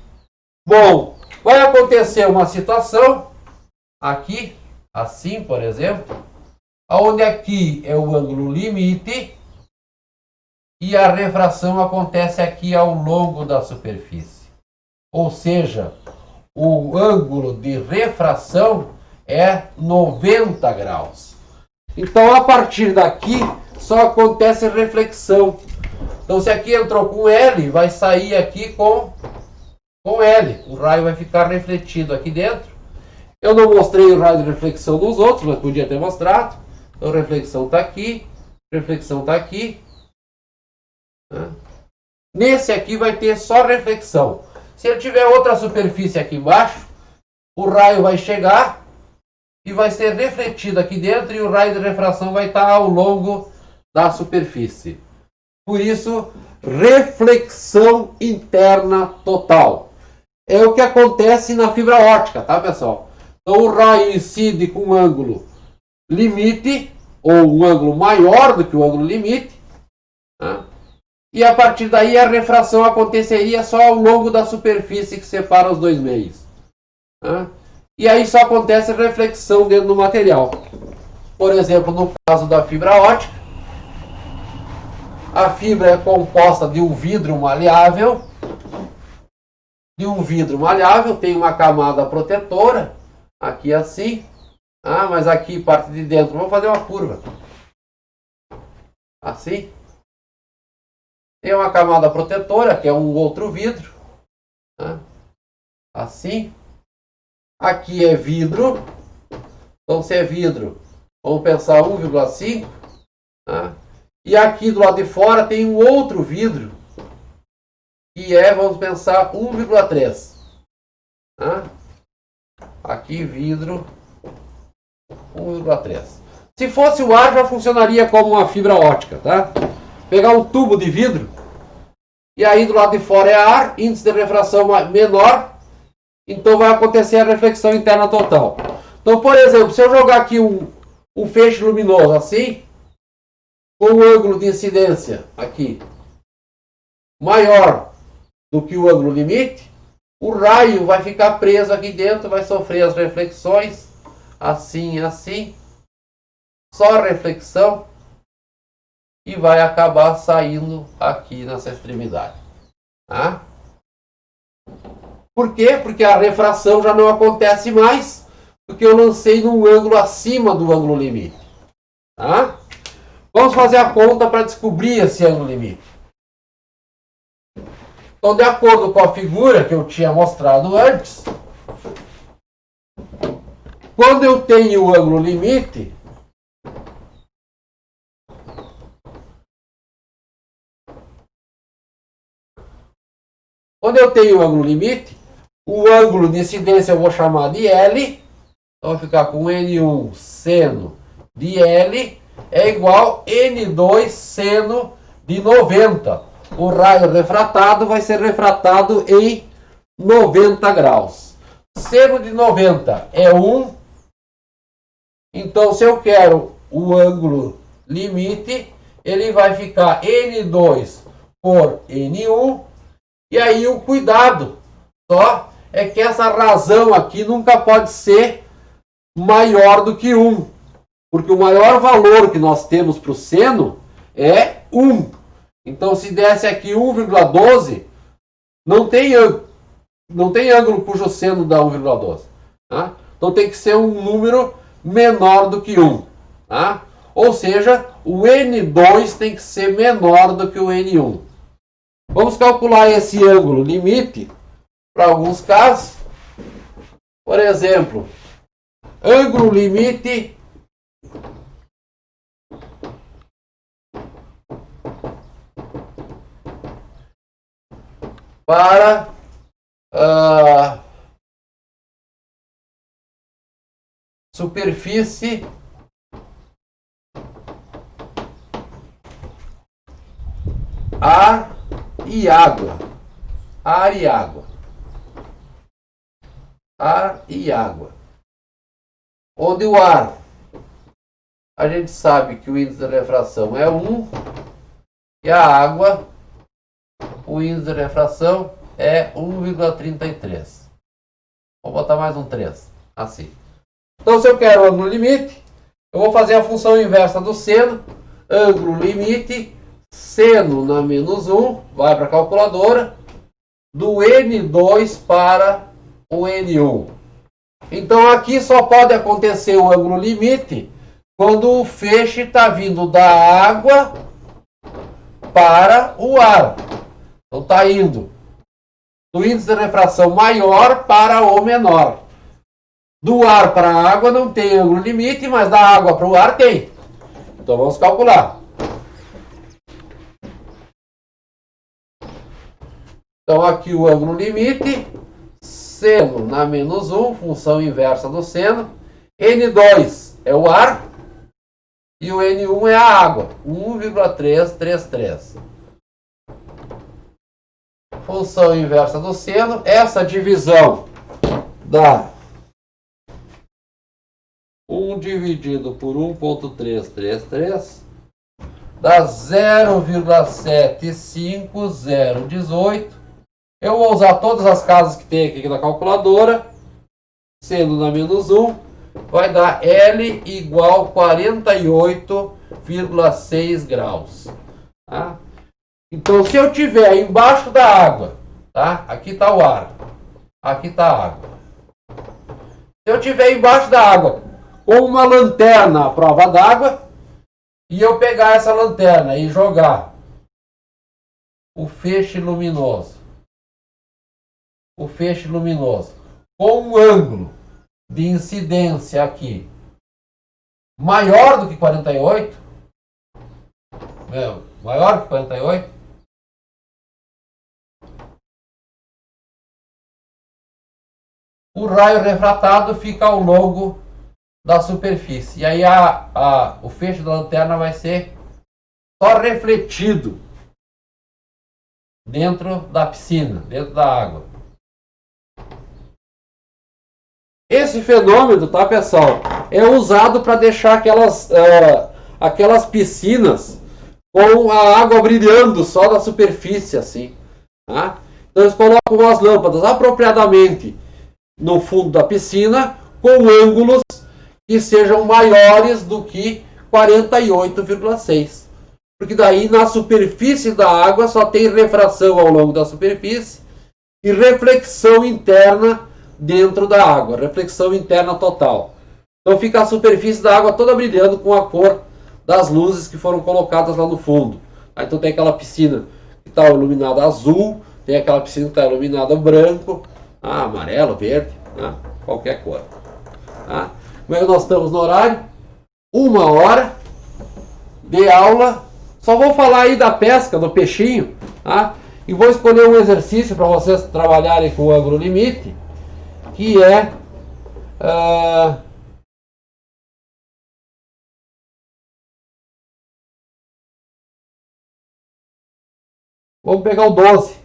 Bom, vai acontecer uma situação aqui, assim, por exemplo, onde aqui é o ângulo limite e a refração acontece aqui ao longo da superfície. Ou seja, o ângulo de refração é 90 graus. Então, a partir daqui, só acontece reflexão. Então, se aqui entrou com L, vai sair aqui com L. O raio vai ficar refletido aqui dentro. Eu não mostrei o raio de reflexão nos outros, mas podia ter mostrado. Então, reflexão está aqui, reflexão está aqui. Nesse aqui vai ter só reflexão. Se ele tiver outra superfície aqui embaixo, o raio vai chegar e vai ser refletido aqui dentro e o raio de refração vai estar ao longo da superfície. Por isso, reflexão interna total. É o que acontece na fibra óptica, tá, pessoal? Então, o raio incide com um ângulo limite, ou um ângulo maior do que o ângulo limite, tá? E a partir daí a refração aconteceria só ao longo da superfície que separa os dois meios. Tá? E aí só acontece reflexão dentro do material. Por exemplo, no caso da fibra óptica, a fibra é composta de um vidro maleável. Tem uma camada protetora, aqui assim. Mas aqui, parte de dentro, vamos fazer uma curva. Assim. Tem uma camada protetora, que é um outro vidro. Assim. Aqui é vidro. Então, se é vidro, vamos pensar 1,5. E aqui do lado de fora tem um outro vidro, que é, vamos pensar, 1,3. Aqui vidro 1,3. Se fosse o ar, já funcionaria como uma fibra óptica, tá? Pegar um tubo de vidro, e aí do lado de fora é ar, índice de refração menor, então vai acontecer a reflexão interna total. Então, por exemplo, se eu jogar aqui um feixe luminoso assim, com o ângulo de incidência aqui maior do que o ângulo limite, o raio vai ficar preso aqui dentro, vai sofrer as reflexões, assim, assim, só reflexão, e vai acabar saindo aqui nessa extremidade. Tá? Por quê? Porque a refração já não acontece mais, porque eu lancei num ângulo acima do ângulo limite. Tá? Vamos fazer a conta para descobrir esse ângulo limite. Então, de acordo com a figura que eu tinha mostrado antes, quando eu tenho o ângulo limite, o ângulo de incidência eu vou chamar de L, então vai ficar com N1 seno de L é igual a N2 seno de 90. O raio refratado vai ser refratado em 90 graus. Seno de 90 é 1. Então, se eu quero o ângulo limite, ele vai ficar N2 por N1. E aí o cuidado só é que essa razão aqui nunca pode ser maior do que 1. Porque o maior valor que nós temos para o seno é 1. Então, se desse aqui 1,12, não tem ângulo cujo seno dá 1,12. Tá? Então, tem que ser um número menor do que 1. Tá? Ou seja, o N2 tem que ser menor do que o N1. Vamos calcular esse ângulo limite para alguns casos. Por exemplo, ângulo limite para superfície ar e água. Ar e água. Ar e água. Onde o ar, a gente sabe que o índice de refração é 1 e a água, o índice de refração é 1,33. Vou botar mais um 3, assim. Então, se eu quero o ângulo limite, eu vou fazer a função inversa do seno. Ângulo limite, seno na menos 1, vai para a calculadora, do N2 para o N1. Então, aqui só pode acontecer o ângulo limite quando o feixe está vindo da água para o ar. Então, está indo do índice de refração maior para o menor. Do ar para a água não tem ângulo limite, mas da água para o ar tem. Então vamos calcular. Então aqui o ângulo limite, seno na menos 1, função inversa do seno. N2 é o ar e o N1 é a água, 1,333. Função inversa do seno, essa divisão dá 1 dividido por 1,333 dá 0,75018. Eu vou usar todas as casas que tem aqui na calculadora. Seno na menos 1 vai dar L igual 48,6 graus. Tá? Então, se eu tiver embaixo da água, tá? Aqui está o ar, aqui está a água. Se eu tiver embaixo da água com uma lanterna à prova d'água e eu pegar essa lanterna e jogar o feixe luminoso com um ângulo de incidência aqui maior do que 48, maior que 48, o raio refratado fica ao longo da superfície. E aí o feixe da lanterna vai ser só refletido dentro da piscina, dentro da água. Esse fenômeno, tá, pessoal, é usado para deixar aquelas piscinas com a água brilhando só na superfície, assim. Tá? Então eles colocam as lâmpadas apropriadamente no fundo da piscina com ângulos que sejam maiores do que 48,6. Porque daí na superfície da água só tem refração ao longo da superfície e reflexão interna dentro da água, reflexão interna total. Então fica a superfície da água toda brilhando com a cor das luzes que foram colocadas lá no fundo. Então tem aquela piscina que está iluminada azul, tem aquela piscina que está iluminada branco, amarelo, verde, qualquer cor. Como é que nós estamos no horário? 1 hora de aula. Só vou falar aí da pesca, do peixinho, tá? E vou escolher um exercício para vocês trabalharem com o ângulo limite, que é vamos pegar o 12.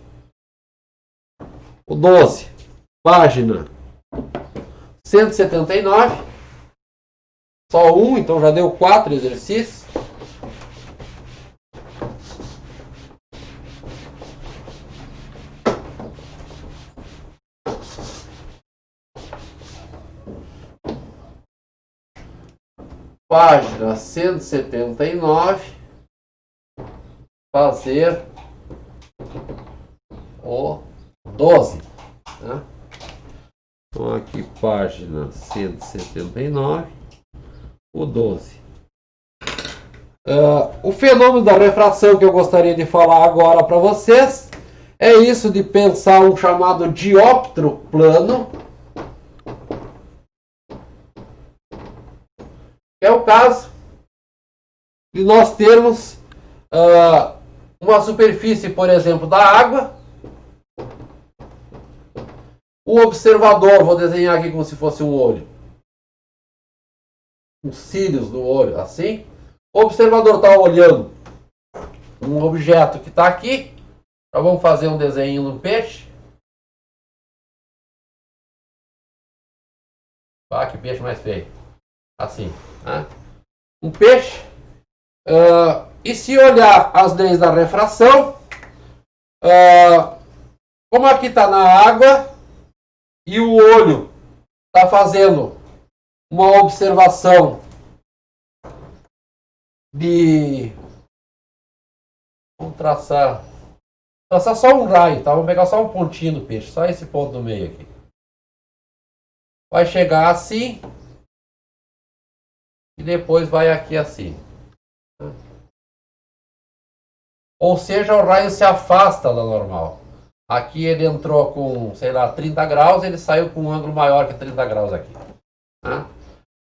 O 12, página 179. Só um, então já deu 4 exercícios. Página 179. Fazer o 12. Tá? Então aqui, página 179. O 12. O fenômeno da refração que eu gostaria de falar agora para vocês é isso de pensar um chamado dióptro plano. É o caso de nós termos uma superfície, por exemplo, da água. O observador, vou desenhar aqui como se fosse um olho. Os cílios do olho, assim. O observador está olhando um objeto que está aqui. Então vamos fazer um desenho do peixe. Ah, que peixe mais feio. Assim, né? Um peixe. E se olhar as leis da refração, como aqui está na água e o olho está fazendo uma observação de... Vamos traçar só um raio, tá? Vamos pegar só um pontinho do peixe, só esse ponto do meio aqui. Vai chegar assim e depois vai aqui assim. Ou seja, o raio se afasta da normal. Aqui ele entrou com, sei lá, 30 graus, ele saiu com um ângulo maior que 30 graus aqui.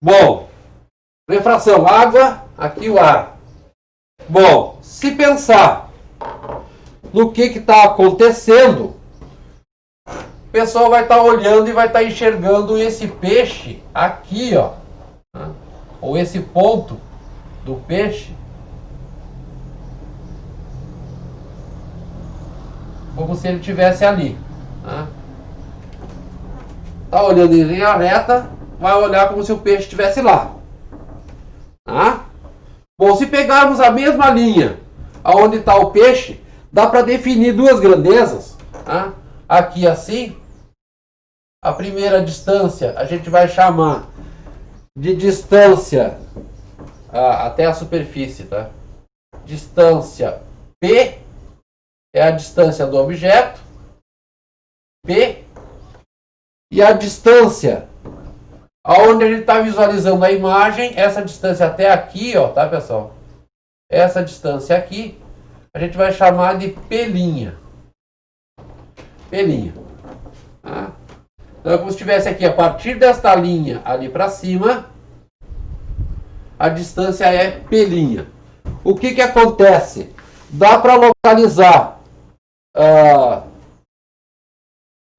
Bom, refração, água, aqui o ar. Bom, se pensar no que está acontecendo, o pessoal vai estar olhando e vai estar enxergando esse peixe aqui, ó, ou esse ponto do peixe, como se ele estivesse ali. Tá olhando em linha reta, vai olhar como se o peixe estivesse lá. Bom, se pegarmos a mesma linha aonde está o peixe, dá para definir duas grandezas. Aqui assim, a primeira distância a gente vai chamar de distância até a superfície, tá? Distância P é a distância do objeto, P, e a distância aonde a gente está visualizando a imagem, essa distância até aqui, ó, tá, pessoal? Essa distância aqui, a gente vai chamar de P'. P'. Então é como se estivesse aqui, a partir desta linha ali para cima, a distância é P'. O que acontece? Dá para localizar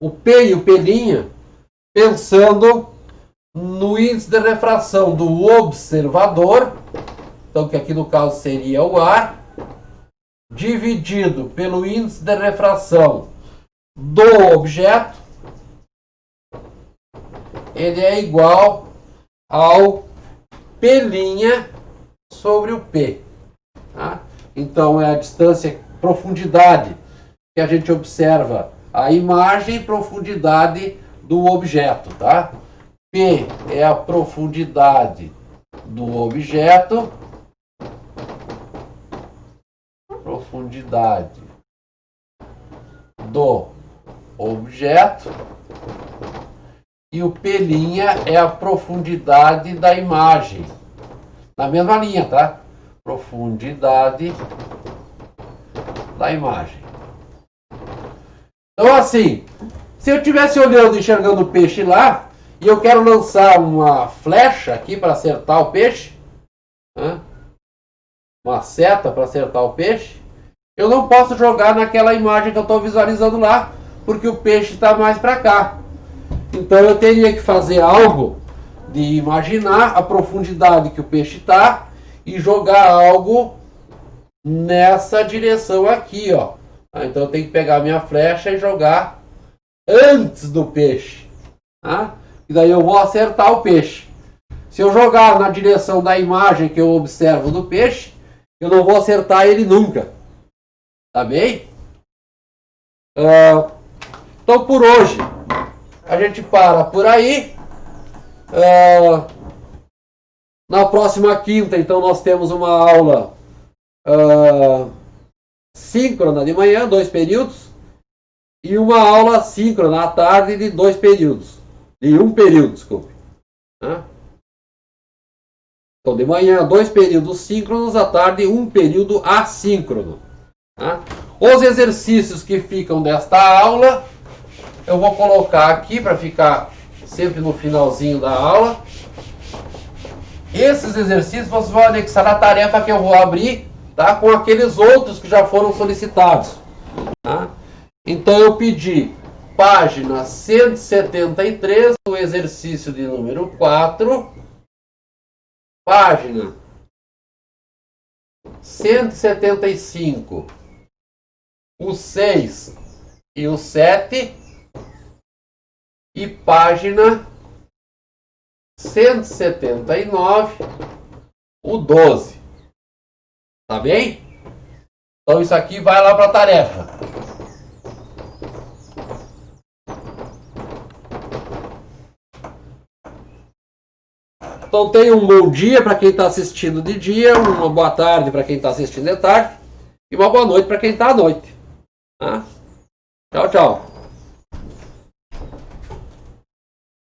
o P e o P' pensando no índice de refração do observador, então que aqui no caso seria o ar, dividido pelo índice de refração do objeto, ele é igual ao P' sobre o P. Então é a distância, profundidade que a gente observa a imagem e profundidade do objeto, tá? P é a profundidade do objeto, e o P' é a profundidade da imagem. Na mesma linha, tá? Profundidade da imagem. Então assim, se eu estivesse olhando e enxergando o peixe lá, e eu quero lançar uma flecha aqui para acertar o peixe, uma seta para acertar o peixe, eu não posso jogar naquela imagem que eu estou visualizando lá, porque o peixe está mais para cá. Então eu teria que fazer algo de imaginar a profundidade que o peixe está e jogar algo nessa direção aqui, ó. Então eu tenho que pegar a minha flecha e jogar antes do peixe. E daí eu vou acertar o peixe. Se eu jogar na direção da imagem que eu observo do peixe, eu não vou acertar ele nunca. Tá bem? Então por hoje a gente para por aí. Na próxima quinta, então, nós temos uma aula síncrona de manhã, 2 períodos, e uma aula síncrona à tarde de 2 períodos. De 1 período, desculpe. Então, de manhã, 2 períodos síncronos, à tarde, 1 período assíncrono. Os exercícios que ficam desta aula, eu vou colocar aqui para ficar sempre no finalzinho da aula. Esses exercícios vocês vão anexar na tarefa que eu vou abrir, tá? Com aqueles outros que já foram solicitados. Então eu pedi página 173, o exercício de número 4, página 175, o 6 e o 7, e página 179, o 12. Tá bem? Então isso aqui vai lá para a tarefa. Então tenha um bom dia para quem está assistindo de dia, uma boa tarde para quem está assistindo de tarde e uma boa noite para quem está à noite. Tá? Tchau, tchau.